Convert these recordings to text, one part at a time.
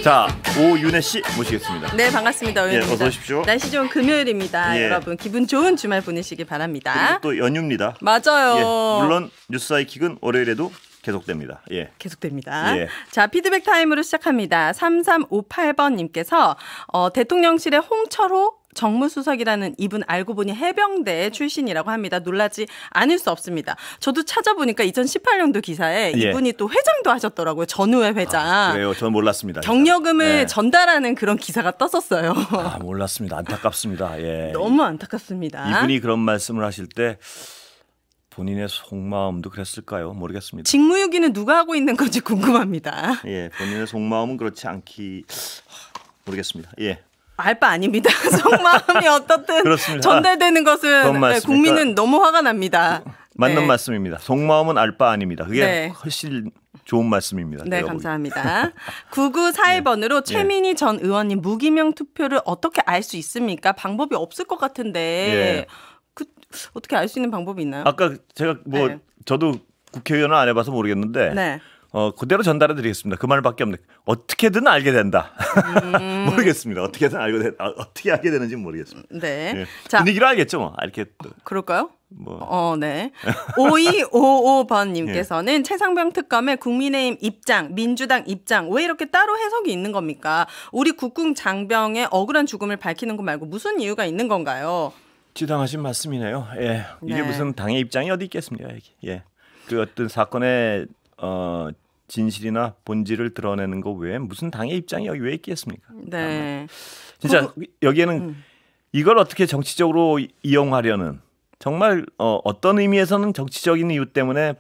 자, 오윤혜 씨 모시겠습니다. 네, 반갑습니다. 오윤혜입니다. 예, 어서 오십시오. 날씨 좋은 금요일입니다. 예. 여러분 기분 좋은 주말 보내시기 바랍니다. 또 연휴입니다. 맞아요. 예, 물론 뉴스 하이킥은 월요일에도 계속됩니다. 예. 계속됩니다. 예. 자, 피드백 타임으로 시작합니다. 3358번님께서 대통령실의 홍철호 정무수석이라는 이분 알고 보니 해병대 출신이라고 합니다. 놀라지 않을 수 없습니다. 저도 찾아보니까 2018년도 기사에 예. 이분이 또 회장도 하셨더라고요. 전후회 회장. 그래요. 저는 몰랐습니다. 경력금을 예. 전달하는 그런 기사가 떴었어요. 몰랐습니다. 안타깝습니다. 예. 너무 안타깝습니다. 이분이 그런 말씀을 하실 때 본인의 속마음도 그랬을까요? 모르겠습니다. 직무유기는 누가 하고 있는 건지 궁금합니다. 예, 본인의 속마음은 그렇지 않기 모르겠습니다. 예. 알 바 아닙니다. 속마음이 어떻든 그렇습니다. 전달되는 것은 국민은 너무 화가 납니다. 맞는 네. 말씀입니다. 속마음은 알 바 아닙니다. 그게 네. 훨씬 좋은 말씀입니다. 네, 여러분. 감사합니다. 9941번으로 최민희 전 의원님 무기명 투표를 어떻게 알 수 있습니까? 방법이 없을 것 같은데 예. 어떻게 알 수 있는 방법이 있나요? 아까 제가 네. 저도 국회의원은 안 해봐서 모르겠는데 네. 그대로 전달해드리겠습니다. 그 말밖에 없네. 어떻게든 알게 된다. 모르겠습니다. 어떻게든 어떻게 알게 되는지 모르겠습니다. 네. 예. 자, 분위기로 알겠죠, 뭐. 이렇게 그럴까요? 뭐. 네. 5255번님께서는 최상병 특검의 국민의힘 입장, 민주당 입장 왜 이렇게 따로 해석이 있는 겁니까? 우리 국군 장병의 억울한 죽음을 밝히는 것 말고 무슨 이유가 있는 건가요? 지당하신 말씀이네요. 예. 이게 네. 무슨 당의 입장이 어디 있겠습니까? 예. 그 어떤 사건의 진실이나 본질을 드러내는 것 외에 무슨 당의 입장이 여기 왜 있겠습니까? 네. 진짜 여기에는 이걸 어떻게 정치적으로 이용하려는 정말 어떤 의미에서는 정치적인 이유 때문에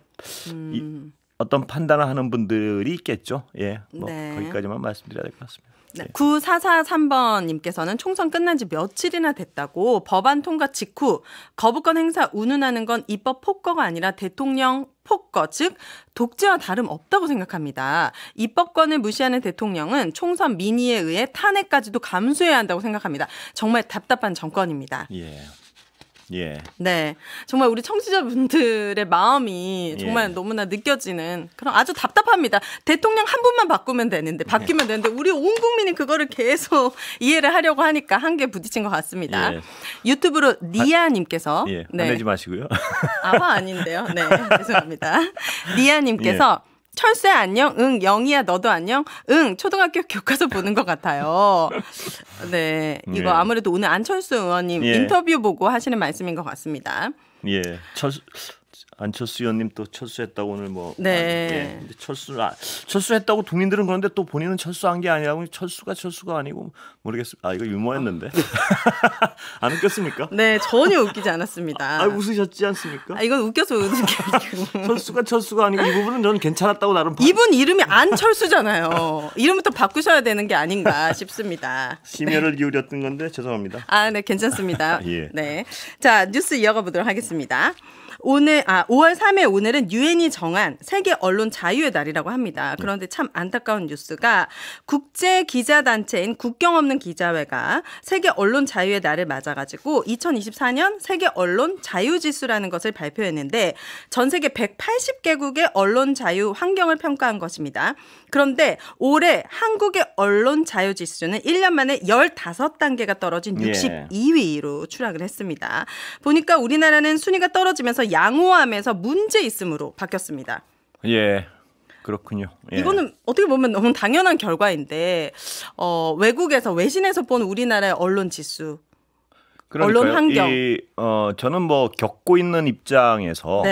어떤 판단을 하는 분들이 있겠죠. 예. 네. 거기까지만 말씀드려야 될 것 같습니다. 네. 9443번님께서는 총선 끝난 지 며칠이나 됐다고 법안 통과 직후 거부권 행사 운운하는 건 입법 폭거가 아니라 대통령 폭거, 즉 독재와 다름없다고 생각합니다. 입법권을 무시하는 대통령은 총선 민의에 의해 탄핵까지도 감수해야 한다고 생각합니다. 정말 답답한 정권입니다. 예. 네, 정말 우리 청취자분들의 마음이 정말 너무나 느껴지는 그런 아주 답답합니다. 대통령 한 분만 바꾸면 되는데 바뀌면 되는데 우리 온 국민이 그거를 계속 이해를 하려고 하니까 한계에 부딪힌 것 같습니다. 유튜브로 니아님께서 화내지 마시고요. 아마 아닌데요. 네, 죄송합니다. 니아님께서 철수야 안녕? 응. 영희야 너도 안녕? 응. 초등학교 교과서 보는 것 같아요. 네. 이거 아무래도 오늘 안철수 의원님 인터뷰 보고 하시는 말씀인 것 같습니다. 예. 안철수 의원님 또 철수했다고 오늘 뭐. 네. 근데 철수했다고 국민들은 그런데 또 본인은 철수한 게 아니라고 철수가 아니고 모르겠습니다. 이거 유머였는데. 안 웃겼습니까? 네. 전혀 웃기지 않았습니다. 웃으셨지 않습니까? 이건 웃겨서 웃은 게 아니고. 철수가 아니고 이 부분은 저는 괜찮았다고 나름. 이분 이름이 안철수잖아요. 이름부터 바꾸셔야 되는 게 아닌가 싶습니다. 심혈을 기울였던 건데 죄송합니다. 네. 괜찮습니다. 예. 네. 자, 뉴스 이어가 보도록 하겠습니다. 5월 3일 오늘은 유엔이 정한 세계 언론 자유의 날이라고 합니다. 그런데 참 안타까운 뉴스가 국제 기자 단체인 국경 없는 기자회가 세계 언론 자유의 날을 맞아가지고 2024년 세계 언론 자유 지수라는 것을 발표했는데 전 세계 180개국의 언론 자유 환경을 평가한 것입니다. 그런데 올해 한국의 언론 자유 지수는 1년 만에 15단계가 떨어진 62위로 추락을 했습니다. 보니까 우리나라는 순위가 떨어지면서 양호함에서 문제 있음으로 바뀌었습니다. 예, 그렇군요. 예. 이거는 어떻게 보면 너무 당연한 결과인데 외국에서 외신에서 본 우리나라의 언론 지수, 그러니까요. 언론 환경. 저는 뭐 겪고 있는 입장에서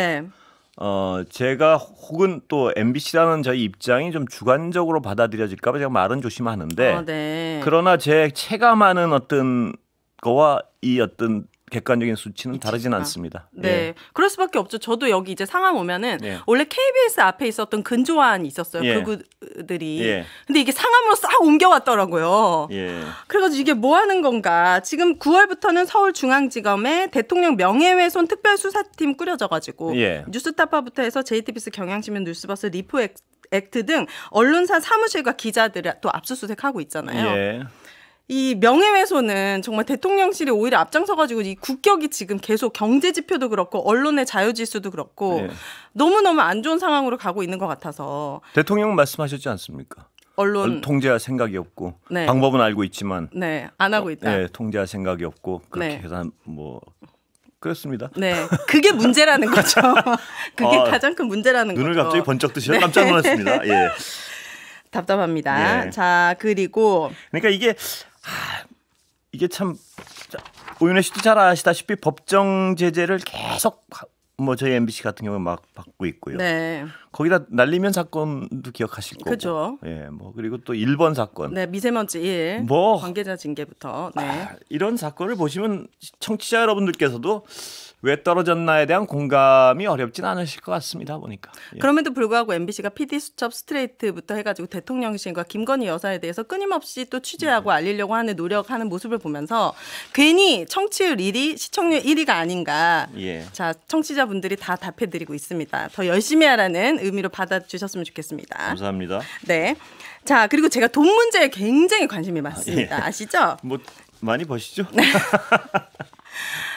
제가 혹은 또 MBC라는 저희 입장이 좀 주관적으로 받아들여질까 봐 제가 말은 조심하는데 그러나 제 체감하는 어떤 거와 이 어떤 객관적인 수치는 다르진 않습니다. 네, 그럴 수밖에 없죠. 저도 여기 이제 상암 오면은 원래 KBS 앞에 있었던 근조안이 있었어요. 그분들이. 근데 이게 상암으로 싹 옮겨왔더라고요. 그래가지고 이게 뭐 하는 건가. 지금 9월부터는 서울중앙지검에 대통령 명예훼손 특별수사팀 꾸려져가지고 뉴스타파부터 해서 JTBC 경향신문 뉴스버스 리포 액트 등 언론사 사무실과 기자들을 또 압수수색하고 있잖아요. 이 명예훼손은 정말 대통령실이 오히려 앞장서가지고 이 국격이 지금 계속 경제 지표도 그렇고 언론의 자유지수도 그렇고 너무너무 안 좋은 상황으로 가고 있는 것 같아서. 대통령은 말씀하셨지 않습니까? 언론 통제할 생각이 없고 네. 방법은 알고 있지만 네, 안 하고 있다. 네, 통제할 생각이 없고 그렇게 네. 해서 뭐 그렇습니다. 네, 그게 문제라는 거죠. 그게 가장 큰 문제라는 눈을 거죠. 눈을 갑자기 번쩍 뜨시려 네. 깜짝 놀랐습니다. 예. 답답합니다. 예. 자, 그리고 그러니까 이게 참 오윤혜 씨도 잘 아시다시피 법정 제재를 계속 뭐 저희 MBC 같은 경우는 막 받고 있고요. 네. 거기다 날리면 사건도 기억하실 거고. 그렇죠. 예, 뭐 그리고 또 1번 사건. 네, 미세먼지 1. 뭐 관계자 징계부터. 네. 이런 사건을 보시면 청취자 여러분들께서도 왜 떨어졌나에 대한 공감이 어렵진 않으실 것 같습니다. 보니까. 예. 그럼에도 불구하고 MBC가 PD 수첩 스트레이트부터 해가지고 대통령실과 김건희 여사에 대해서 끊임없이 또 취재하고 알리려고 하는 노력하는 모습을 보면서 괜히 청취율 1위, 시청률 1위가 아닌가. 예. 자, 청취자분들이 다 답해드리고 있습니다. 더 열심히 하라는 의미로 받아주셨으면 좋겠습니다. 감사합니다. 네. 자, 그리고 제가 돈 문제에 굉장히 관심이 많습니다. 예. 아시죠? 뭐 많이 버시죠?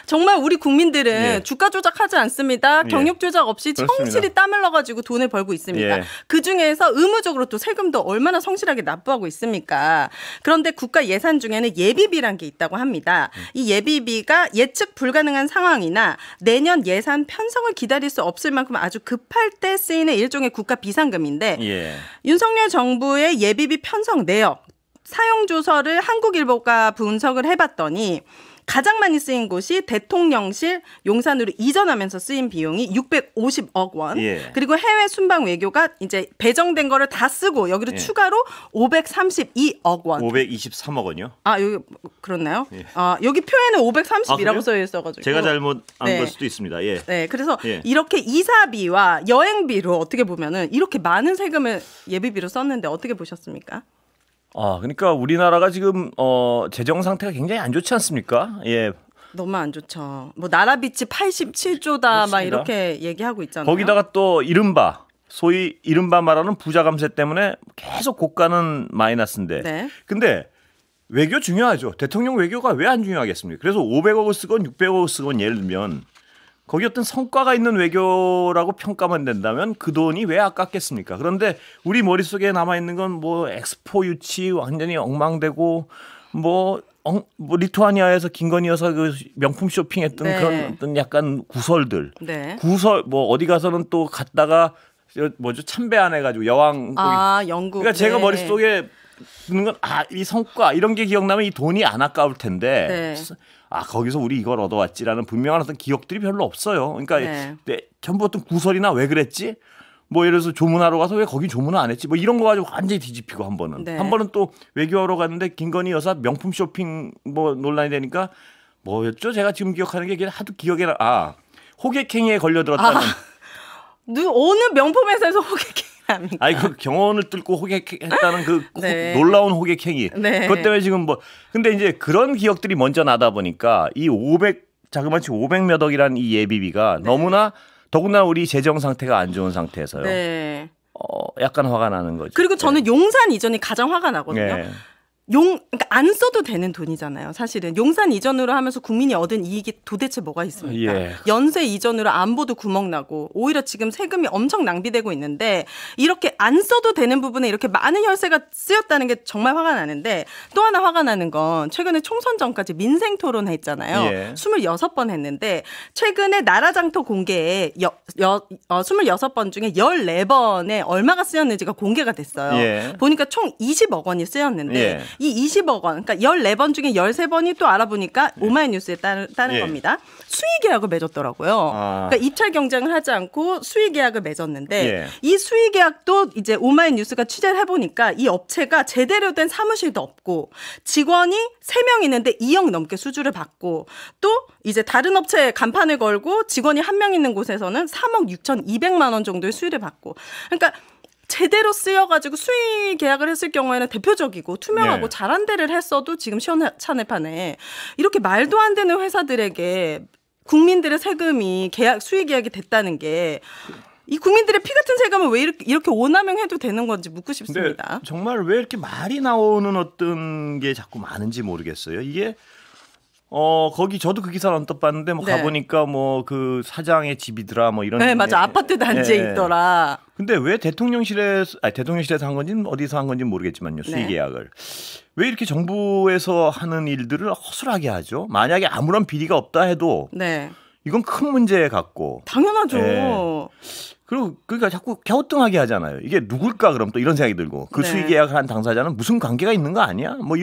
정말 우리 국민들은 예. 주가 조작하지 않습니다. 경력 조작 없이 그렇습니다. 성실히 땀 흘려가지고 돈을 벌고 있습니다. 예. 그중에서 의무적으로 또 세금도 얼마나 성실하게 납부하고 있습니까? 그런데 국가 예산 중에는 예비비란 게 있다고 합니다. 이 예비비가 예측 불가능한 상황이나 내년 예산 편성을 기다릴 수 없을 만큼 아주 급할 때 쓰이는 일종의 국가 비상금인데 예. 윤석열 정부의 예비비 편성 내역, 사용 조서를 한국일보가 분석을 해봤더니 가장 많이 쓰인 곳이 대통령실 용산으로 이전하면서 쓰인 비용이 650억 원. 예. 그리고 해외 순방 외교가 이제 배정된 거를 다 쓰고 여기로 예. 추가로 532억 원. 523억 원이요? 아, 여기 그렇나요? 예. 아, 여기 표에는 530이라고 써 있어 가지고. 제가 잘못 안 볼 수도 있습니다. 예. 네. 그래서 이렇게 이사비와 여행비로 어떻게 보면은 이렇게 많은 세금을 예비비로 썼는데 어떻게 보셨습니까? 그러니까 우리나라가 지금 재정 상태가 굉장히 안 좋지 않습니까? 예. 너무 안 좋죠. 뭐 나라 빚이 87조다 그렇습니다. 막 이렇게 얘기하고 있잖아요. 거기다가 또 소위 이른바 말하는 부자 감세 때문에 계속 고가는 마이너스인데. 네. 근데 외교 중요하죠. 대통령 외교가 왜 안 중요하겠습니까? 그래서 500억을 쓰건 600억을 쓰건 예를 들면 거기 어떤 성과가 있는 외교라고 평가만 된다면 그 돈이 왜 아깝겠습니까? 그런데 우리 머릿속에 남아있는 건 뭐 엑스포 유치 완전히 엉망되고 뭐 리투아니아에서 김건희 여사 그 명품 쇼핑했던 네. 그런 어떤 약간 구설들. 네. 뭐 어디 가서는 또 갔다가 참배 안 해가지고 여왕. 영국. 그러니까 제가 머릿속에 드는 건 이 성과 이런 게 기억나면 이 돈이 안 아까울 텐데. 네. 거기서 우리 이걸 얻어왔지라는 분명한 어떤 기억들이 별로 없어요. 그러니까 전부 어떤 구설이나 왜 그랬지? 뭐 예를 들어서 조문하러 가서 왜 거기 조문을 안 했지? 뭐 이런 거 가지고 완전히 뒤집히고 한 번은. 네. 한 번은 또 외교하러 갔는데 김건희 여사 명품 쇼핑 뭐 논란이 되니까 뭐였죠? 제가 지금 기억하는 게 하도 기억에 호객행위에 걸려들었다는. 어느 명품 회사에서 호객행위 합니까? 그 경호원을 뚫고 호객했다는 그 놀라운 호객행위. 네. 그것 때문에 지금 근데 이제 그런 기억들이 먼저 나다 보니까 이 자그마치 500몇 억이라는 이 예비비가 더구나 우리 재정 상태가 안 좋은 상태에서요. 네. 약간 화가 나는 거죠. 그리고 저는 용산 이전이 가장 화가 나거든요. 네. 그러니까 안 써도 되는 돈이잖아요. 사실은 용산 이전으로 하면서 국민이 얻은 이익이 도대체 뭐가 있습니까? 예. 연쇄 이전으로 안보도 구멍 나고 오히려 지금 세금이 엄청 낭비되고 있는데 이렇게 안 써도 되는 부분에 이렇게 많은 혈세가 쓰였다는 게 정말 화가 나는데 또 하나 화가 나는 건 최근에 총선 전까지 민생 토론 했잖아요. 26번 했는데 최근에 나라장터 공개에 26번 중에 14번에 얼마가 쓰였는지가 공개가 됐어요. 보니까 총 20억 원이 쓰였는데 이 20억 원, 그러니까 14번 중에 13번이 또 알아보니까 오마이뉴스에 따른 겁니다. 수의 계약을 맺었더라고요. 그러니까 입찰 경쟁을 하지 않고 수의 계약을 맺었는데 이 수의 계약도 이제 오마이뉴스가 취재를 해보니까 이 업체가 제대로 된 사무실도 없고 직원이 3명 있는데 2억 넘게 수주를 받고 또 이제 다른 업체에 간판을 걸고 직원이 1명 있는 곳에서는 3억 6,200만 원 정도의 수의를 받고 그러니까 제대로 쓰여가지고 수의 계약을 했을 경우에는 대표적이고 투명하고 잘한 데를 했어도 지금 시원찮을판에 이렇게 말도 안 되는 회사들에게 국민들의 세금이 수의 계약이 됐다는 게 이 국민들의 피 같은 세금을 왜 이렇게 오남용해도 되는 건지 묻고 싶습니다. 근데 정말 왜 이렇게 말이 나오는 어떤 게 자꾸 많은지 모르겠어요. 이게 거기 저도 그 기사를 언뜻 봤는데 뭐 네. 가보니까 뭐 그 사장의 집이더라 뭐 이런. 네, 맞아. 아파트 단지에 있더라. 근데 왜 대통령실에서 한 건지 어디서 한 건지 모르겠지만요. 수의 계약을. 왜 이렇게 정부에서 하는 일들을 허술하게 하죠? 만약에 아무런 비리가 없다 해도 이건 큰 문제 같고. 당연하죠. 그리고 그러니까 자꾸 갸우뚱하게 하잖아요. 이게 누굴까 그럼 또 이런 생각이 들고 그 수의 계약을 한 당사자는 무슨 관계가 있는 거 아니야? 뭐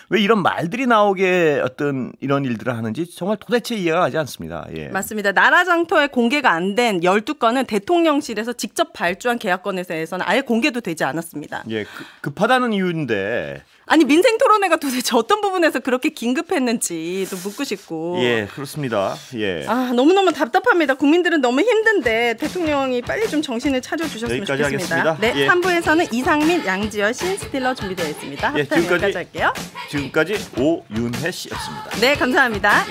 왜 이런 말들이 나오게 어떤 이런 일들을 하는지 정말 도대체 이해가 가지 않습니다. 예. 맞습니다. 나라 장터에 공개가 안 된 12건은 대통령실에서 직접 발주한 계약건에 대해서는 아예 공개도 되지 않았습니다. 예, 급하다는 이유인데. 아니 민생 토론회가 도대체 어떤 부분에서 그렇게 긴급했는지 또 묻고 싶고. 예, 그렇습니다. 예. 너무너무 답답합니다. 국민들은 너무 힘든데 대통령이 빨리 좀 정신을 차려주셨으면 여기까지 좋겠습니다. 하겠습니다. 네, 3부에서는 이상민, 양지열, 신스틸러 준비되어 있습니다. 예, 여기까지 할게요. 지금까지 오윤혜 씨였습니다. 네, 감사합니다.